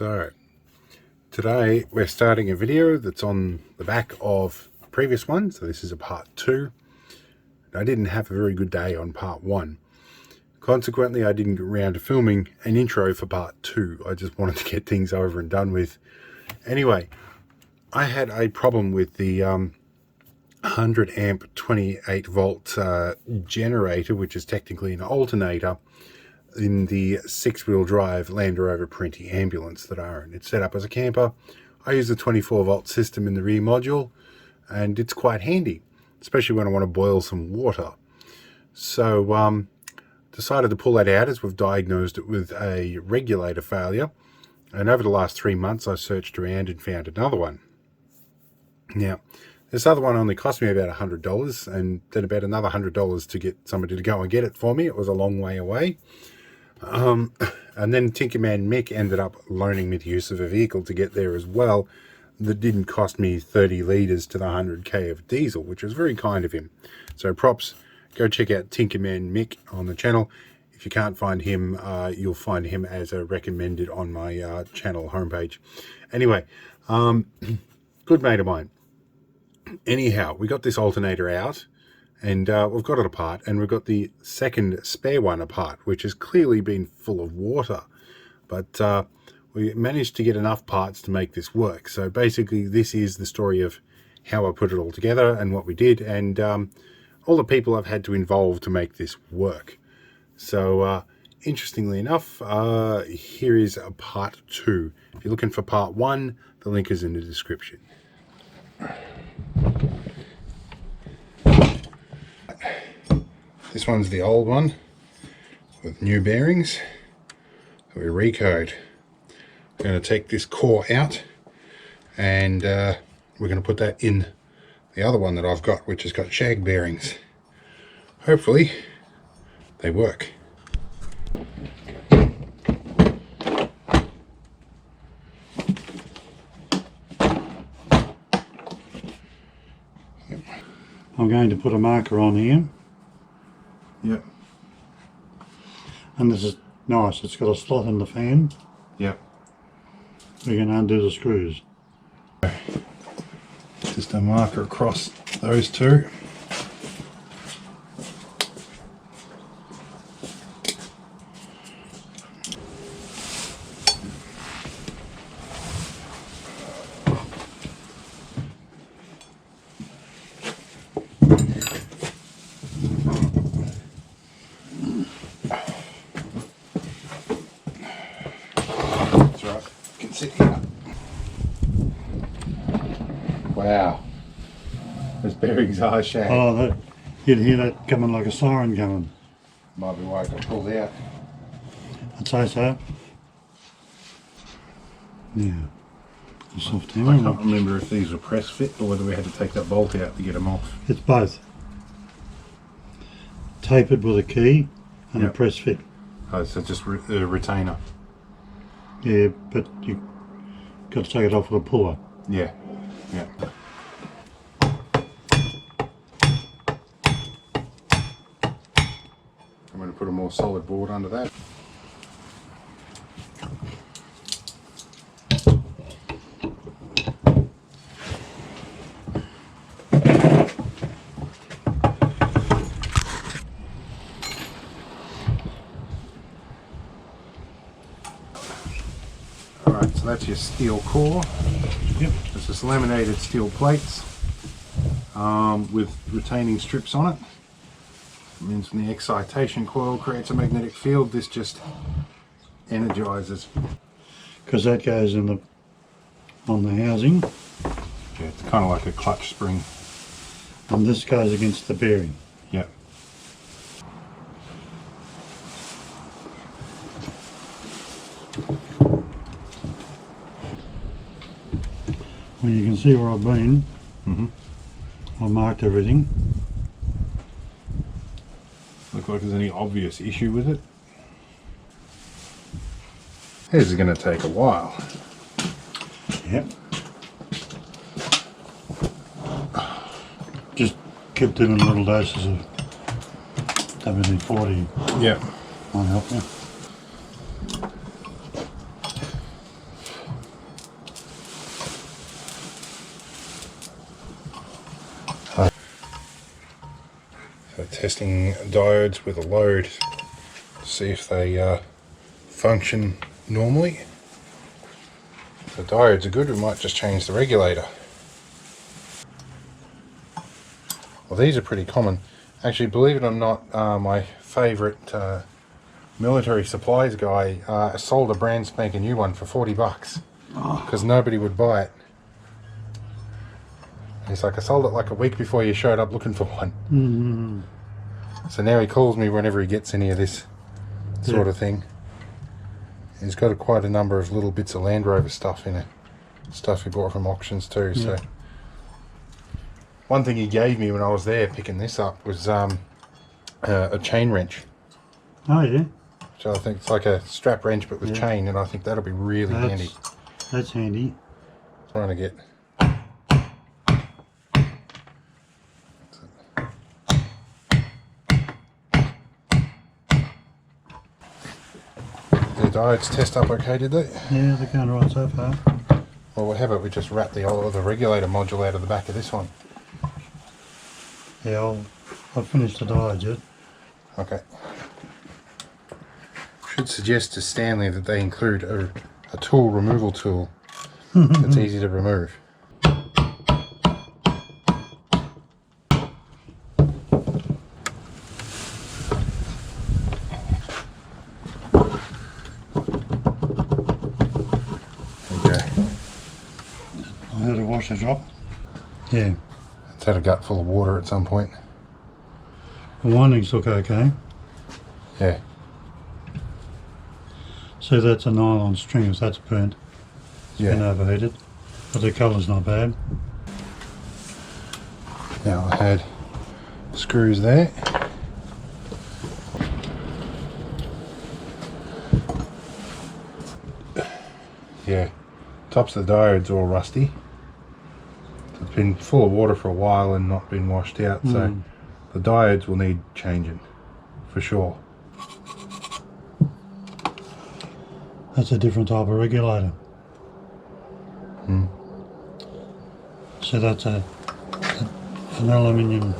So today we're starting a video that's on the back of the previous one. So this is a part 2. I didn't have a very good day on part 1. Consequently, I didn't get around to filming an intro for part 2. I just wanted to get things over and done with. Anyway, I had a problem with the 100 amp 28 volt generator, which is technically an alternator, in the 6-wheel drive Land Rover Perentie ambulance that I own. It's set up as a camper. I use a 24 volt system in the rear module, and it's quite handy, especially when I want to boil some water. So decided to pull that out as we've diagnosed it with a regulator failure, and over the last 3 months I searched around and found another one. Now this other one only cost me about $100, and then about another $100 to get somebody to go and get it for me. It was a long way away. And then Tinkerman Mick ended up loaning me the use of a vehicle to get there as well that didn't cost me 30 litres to the 100k of diesel, which was very kind of him. So props. Go check out Tinkerman Mick on the channel. If you can't find him, you'll find him as a recommended on my channel homepage. Anyway, good mate of mine. Anyhow, we got this alternator out, and we've got it apart, and we've got the second spare one apart, which has clearly been full of water. But we managed to get enough parts to make this work. So basically, this is the story of how I put it all together and what we did, and all the people I've had to involve to make this work. So interestingly enough, here is a part 2. If you're looking for part 1, the link is in the description. This one's the old one with new bearings that we recode. We're going to take this core out, and we're going to put that in the other one that I've got, which has got shag bearings. Hopefully they work. I'm going to put a marker on here. Yep. And this is nice, it's got a slot in the fan. Yep. We can undo the screws. Just a marker across those two. Wow, those bearings are shag. Oh, you'd hear that coming like a siren coming. Might be why it got pulled out. I'd say so. Yeah. A soft I hammer. can't remember if these were press fit or whether we had to take that bolt out to get them off. It's both. Tapered with a key and a press fit. Oh, so just a retainer. Yeah, but you got to take it off with a puller. Yeah. Yeah. I'm going to put a more solid board under that. Alright, so that's your steel core. Yep. It's just laminated steel plates with retaining strips on it. It means when the excitation coil creates a magnetic field, this just energizes. Because that goes in on the housing. Yeah, it's kind of like a clutch spring. And this goes against the bearing. Yep. Well, you can see where I've been. I marked everything. Look like there's any obvious issue with it. This is going to take a while. Yep. Just keep doing little doses of WD-40. Yep. Might help you. So testing diodes with a load to see if they function normally. If the diodes are good, we might just change the regulator. Well, these are pretty common. Actually, believe it or not, my favourite military supplies guy sold a brand spanking new one for 40 bucks because nobody would buy it. He's like, I sold it like a week before you showed up looking for one. Mm-hmm. So now he calls me whenever he gets any of this sort of thing. He's got quite a number of little bits of Land Rover stuff in it. Stuff he bought from auctions too. So one thing he gave me when I was there picking this up was a chain wrench. Oh yeah. So I think it's like a strap wrench but with chain, and I think that'll be really handy. That's handy. Trying to get the diodes test up okay, did they? Yeah, they're going right so far. Well, how about we just wrap the regulator module out of the back of this one? Yeah, I'll finish the diodes yet. Okay. Should suggest to Stanley that they include a tool removal tool that's easy to remove. I heard a washer drop. Yeah. It's had a gut full of water at some point. The windings look okay. Yeah. See, that's a nylon string, if that's burnt. It's been overheated. But the colour's not bad. Now I had screws there. Yeah. Tops of the diode's all rusty. It's been full of water for a while and not been washed out, so the diodes will need changing for sure. That's a different type of regulator. So that's an aluminium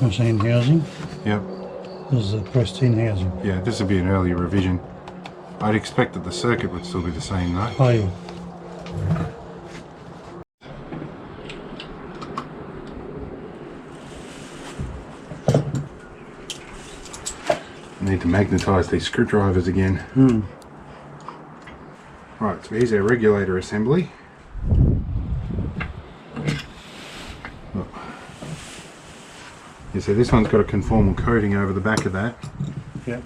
machine housing. Yep. This is a pressed tin housing. Yeah, this would be an earlier revision. I'd expect that the circuit would still be the same though. Oh yeah. I need to magnetise these screwdrivers again. Right, so here's our regulator assembly. You see this one's got a conformal coating over the back of that. Yep.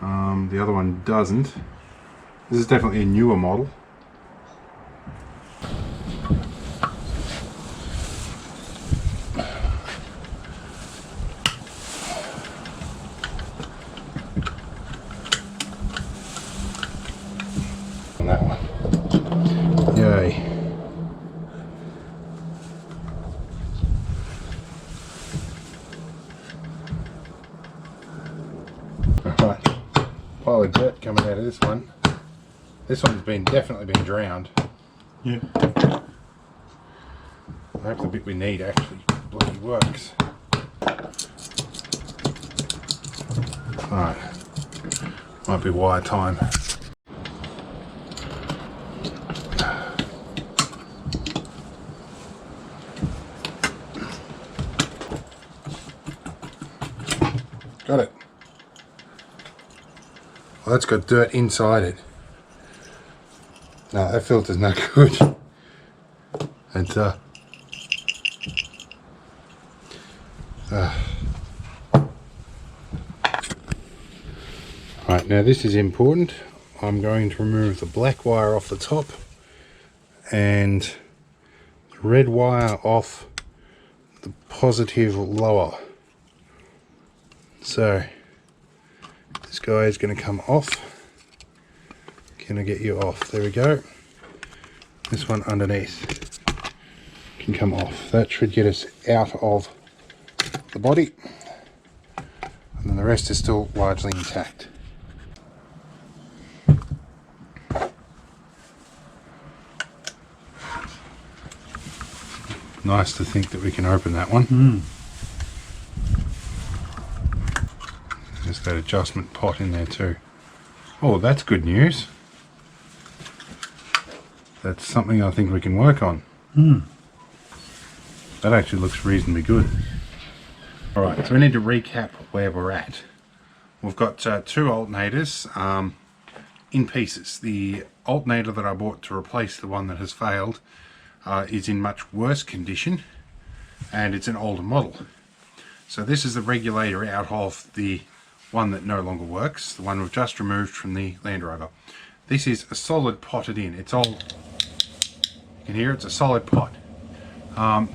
The other one doesn't. This is definitely a newer model. On that one. Yay. Alright. Pile of dirt coming out of this one. This one's definitely been drowned. Yep. I hope the bit we need actually bloody works. Alright. Might be wire time. Got it. Well, that's got dirt inside it. No, that filter's not good. It's Right, now this is important. I'm going to remove the black wire off the top and the red wire off the positive lower. So this guy is going to come off. Can I get you off? There we go. This one underneath can come off. That should get us out of the body. And then the rest is still largely intact. Nice to think that we can open that one. that adjustment pot in there too. Oh, that's good news. That's something I think we can work on. That actually looks reasonably good. Alright, so we need to recap where we're at. We've got two alternators in pieces. The alternator that I bought to replace the one that has failed is in much worse condition, and it's an older model. So this is the regulator out of the one that no longer works, the one we've just removed from the Land Rover. This is a solid potted in. It's all, you can hear it's a solid pot.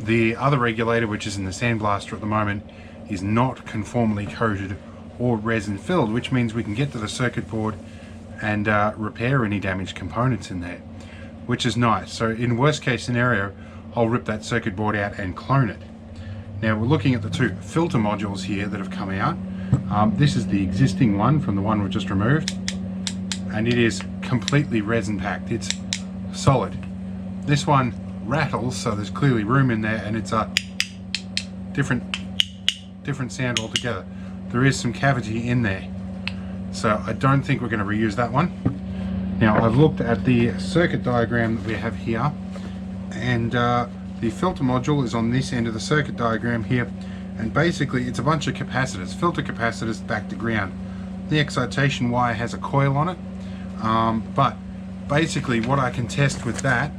The other regulator, which is in the sandblaster at the moment, is not conformally coated or resin filled, which means we can get to the circuit board and repair any damaged components in there, which is nice. So in worst case scenario, I'll rip that circuit board out and clone it. Now we're looking at the two filter modules here that have come out. This is the existing one from the one we just removed, and it is completely resin packed. It's solid. This one rattles, so there's clearly room in there, and it's a different sound altogether. There is some cavity in there, so I don't think we're going to reuse that one. Now I've looked at the circuit diagram that we have here, and the filter module is on this end of the circuit diagram here, and basically it's a bunch of capacitors, filter capacitors back to ground. The excitation wire has a coil on it, but basically what I can test with that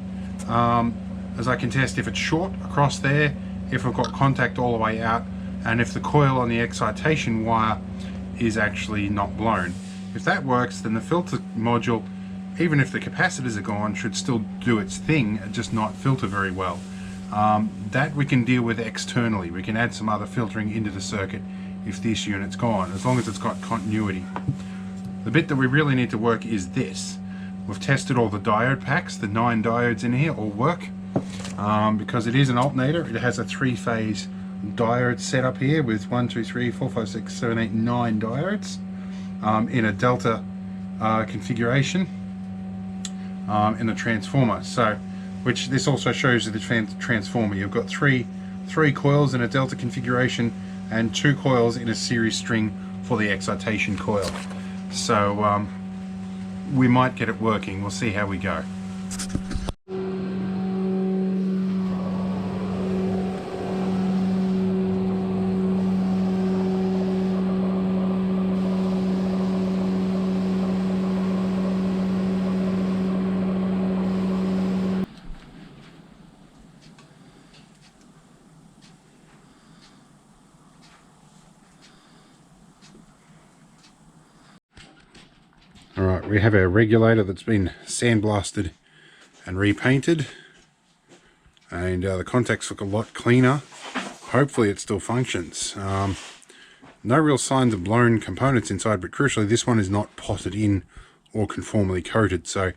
is I can test if it's short across there, if I've got contact all the way out, and if the coil on the excitation wire is actually not blown. If that works, then the filter module, even if the capacitors are gone, should still do its thing, just not filter very well. That we can deal with externally. We can add some other filtering into the circuit if this unit's gone, as long as it's got continuity. The bit that we really need to work is this. We've tested all the diode packs, the 9 diodes in here all work. Because it is an alternator, it has a 3-phase diode setup here with 1, 2, 3, 4, 5, 6, 7, 8, 9 diodes in a delta configuration in the transformer. So, which this also shows you the transformer. You've got three coils in a delta configuration and 2 coils in a series string for the excitation coil. So we might get it working. We'll see how we go. Alright, we have our regulator that's been sandblasted and repainted, and the contacts look a lot cleaner. Hopefully it still functions. No real signs of blown components inside, but crucially this one is not potted in or conformally coated, so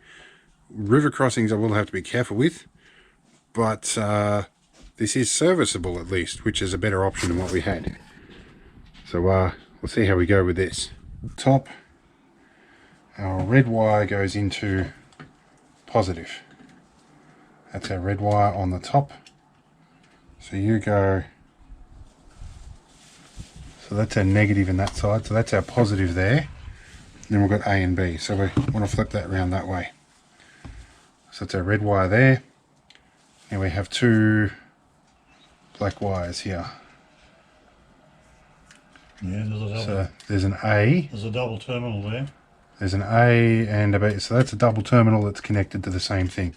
river crossings I will have to be careful with, but this is serviceable at least, which is a better option than what we had. So we'll see how we go with this. Top, our red wire goes into positive. That's our red wire on the top. So you go, so that's our negative in that side, so that's our positive there. Then we've got A and B, so we want to flip that around that way. So that's our red wire there. Now we have 2 black wires here. Yeah, there's a double. So there's an A. There's a double terminal there. There's an A and a B, so that's a double terminal that's connected to the same thing.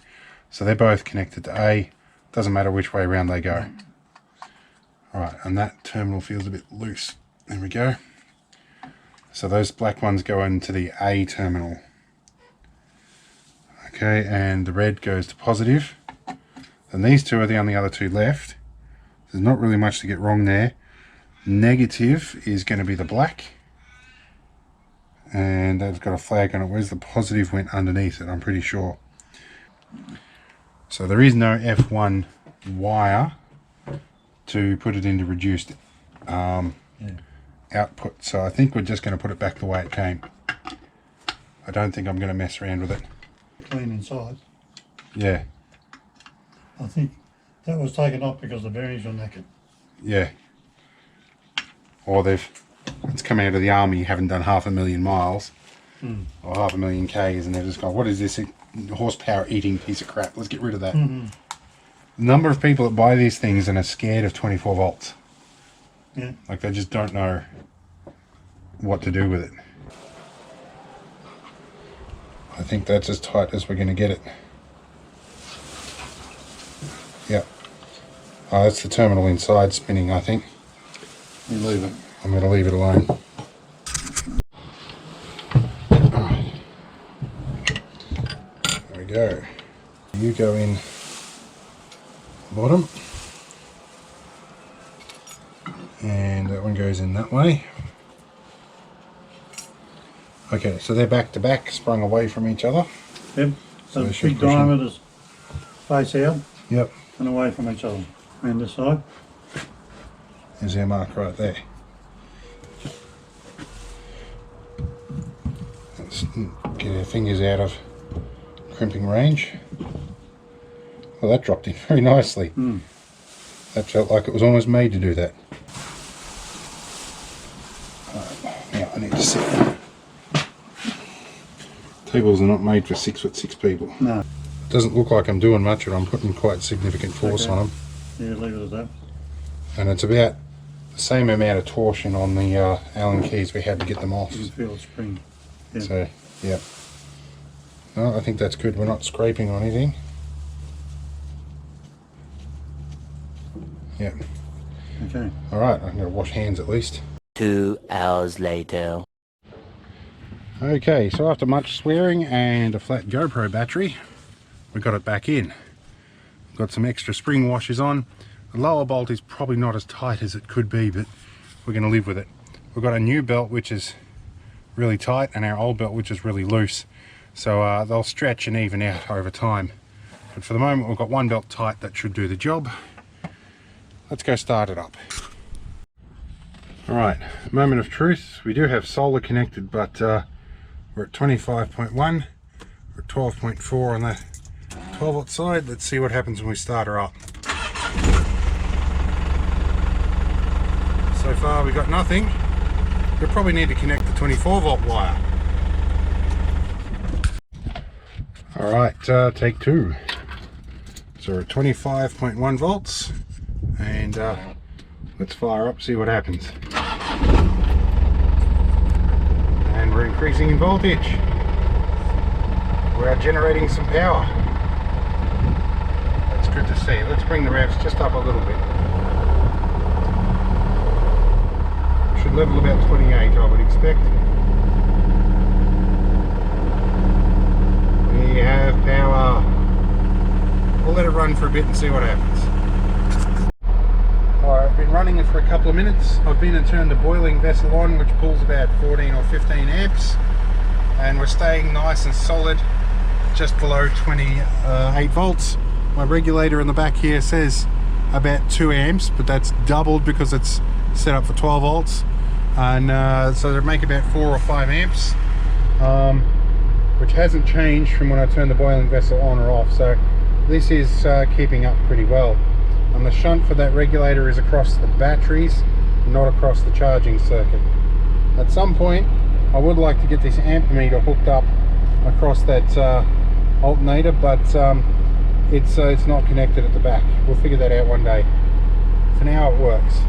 So they're both connected to A, doesn't matter which way around they go. Alright, and that terminal feels a bit loose. There we go. So those black ones go into the A terminal. Okay, and the red goes to positive. And these two are the only other 2 left. There's not really much to get wrong there. Negative is going to be the black. And that's got a flag on it. Where's the positive? Went underneath it, I'm pretty sure. So there is no F1 wire to put it into reduced output. So I think we're just going to put it back the way it came. I don't think I'm going to mess around with it. Clean inside. Yeah. I think that was taken off because the bearings were knackered. Yeah. Or they've it's come out of the army, you haven't done 500,000 miles or 500,000 Ks, and they're just going, what is this horsepower eating piece of crap? Let's get rid of that. The number of people that buy these things and are scared of 24 volts. Yeah. Like they just don't know what to do with it. I think that's as tight as we're going to get it. Yep. Oh, that's the terminal inside spinning, I think. You leave it. I'm going to leave it alone. Alright. There we go. You go in bottom. And that one goes in that way. Okay, so they're back to back, sprung away from each other. Yep. So So they should big push in. diameters face out Yep. and away from each other. And this side. There's our mark right there. Let's get our fingers out of crimping range. Well, that dropped in very nicely. That felt like it was almost made to do that. Alright, now I need to sit. Tables are not made for 6'6" people. No. Doesn't look like I'm doing much, but I'm putting quite significant force on them. Yeah, leave it as that. And it's about the same amount of torsion on the Allen keys we had to get them off. You can feel the spring. Yeah. So, yeah. No, I think that's good. We're not scraping on anything. Yeah. Okay. Alright, I'm going to wash hands at least. 2 hours later. Okay, so after much swearing and a flat GoPro battery, we got it back in. Got some extra spring washers on. The lower bolt is probably not as tight as it could be, but we're going to live with it. We've got a new belt which is really tight and our old belt which is really loose. So they'll stretch and even out over time. But for the moment we've got one belt tight that should do the job. Let's go start it up. Alright, moment of truth. We do have solar connected, but we're at 25.1. We're at 12.4 on the 12 volt side. Let's see what happens when we start her up. So far we got nothing. We probably need to connect the 24 volt wire. Alright, take two. So we're at 25.1 volts and let's fire up, see what happens. And we're increasing in voltage. We are generating some power. That's good to see. Let's bring the revs just up a little bit. Should level about 28, I would expect. We have power. We'll let it run for a bit and see what happens. Alright, I've been running it for a couple of minutes. I've been and turned the boiling vessel on, which pulls about 14 or 15 amps. And we're staying nice and solid, just below 28 volts. My regulator in the back here says about 2 amps, but that's doubled because it's set up for 12 volts. And so they make about 4 or 5 amps, which hasn't changed from when I turned the boiling vessel on or off. So this is keeping up pretty well. And the shunt for that regulator is across the batteries, not across the charging circuit. At some point, I would like to get this ampermeter hooked up across that alternator, but it's not connected at the back. We'll figure that out one day. For now, it works.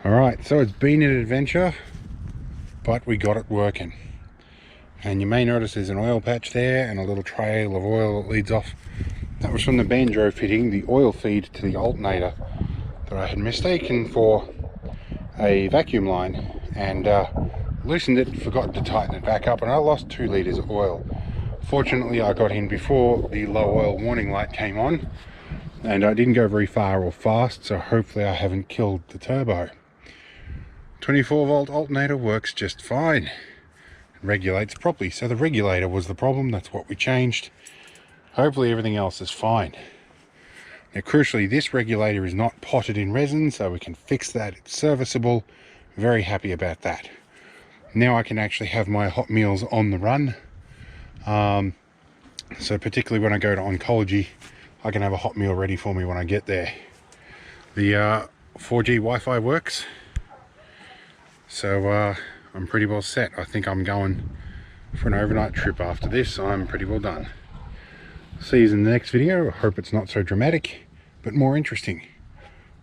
Alright, so it's been an adventure, but we got it working. And you may notice there's an oil patch there and a little trail of oil that leads off. That was from the banjo fitting, the oil feed to the alternator that I had mistaken for a vacuum line, and loosened it, forgot to tighten it back up, and I lost 2 litres of oil. Fortunately, I got in before the low oil warning light came on, and I didn't go very far or fast, so hopefully I haven't killed the turbo. 24 volt alternator works just fine. It regulates properly, so the regulator was the problem. That's what we changed. Hopefully everything else is fine. Now crucially, this regulator is not potted in resin, so we can fix that. It's serviceable. Very happy about that. Now I can actually have my hot meals on the run. So particularly when I go to oncology, I can have a hot meal ready for me when I get there. The 4G Wi-Fi works. So I'm pretty well set. I think I'm going for an overnight trip after this. I'm pretty well done. See you in the next video. I hope it's not so dramatic, but more interesting.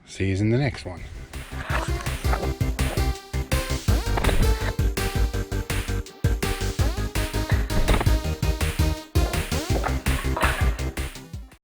See you in the next one.